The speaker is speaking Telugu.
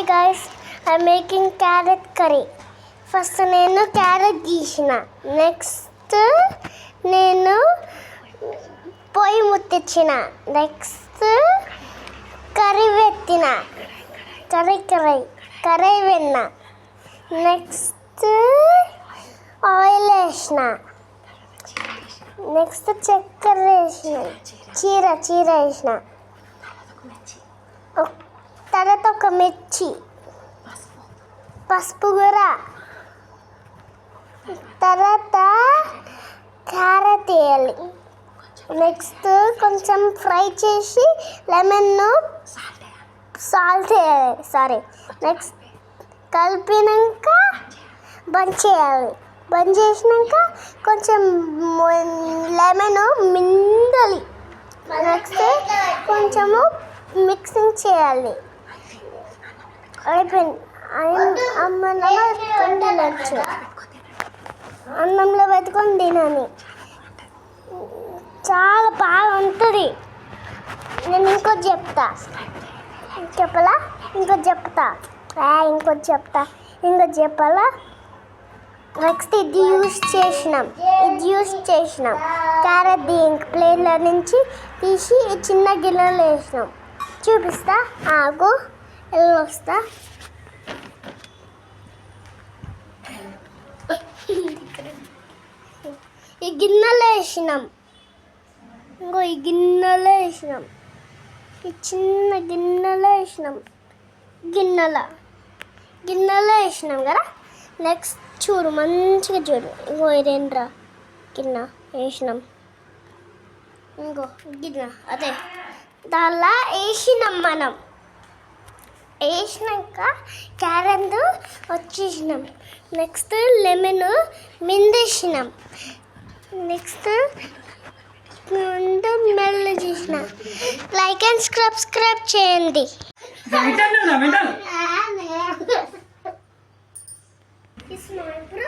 guys, I'm making carrot curry. First నేను క్యారెట్ గీసిన, నెక్స్ట్ నేను పొయ్యి ముట్టించిన, నెక్స్ట్ కర్రీ పెట్టిన, కర్రీ వెన్న, నెక్స్ట్ ఆయిల్ వేసిన, నెక్స్ట్ చక్కెర వేసిన, చీర వేసిన, తర్వాత ఒక మిర్చి, పసుపు కూడా, తర్వాత క్యారెట్ వేయాలి, నెక్స్ట్ కొంచెం ఫ్రై చేసి లెమన్ సాల్ట్ వేయాలి, నెక్స్ట్ కలిపినాక బంద్ చేయాలి, బంద్ చేసినాక కొంచెం లెమన్ మిండాలి, నెక్స్ట్ కొంచెము మిక్సింగ్ చేయాలి. అయిపోయింది. తినచ్చు, అన్నంలో పెట్టుకొని తినాలి, చాలా బాగా ఉంటుంది. నేను ఇంకోటి చెప్తా, చెప్పాలా? ఇంకోటి చెప్పాలా? నెక్స్ట్ ఇది యూస్ చేసినాం క్యారెట్ ఇంక ప్లేట్లో నుంచి తీసి చిన్న గిన్నెలో వేసినాం. చూపిస్తా, ఆగు, వస్తా. ఈ గిన్నెలో వేసినాం, ఈ చిన్న గిన్నెలో వేసినాం కదా. నెక్స్ట్ చూడు, మంచిగా చూడు, ఇంకో ఇదేంట్రా గిన్నె వేసినాం, ఇంకో గిన్నె అదే దానిలో వేసినాం. మనం వేసినాక క్యారెట్ వచ్చేసినాం, నెక్స్ట్ లెమన్ మిందేసినాం, నెక్స్ట్ మెల్ల చేసిన. లైక్ అండ్ సబ్స్క్రైబ్ చేయండి. ఇప్పుడు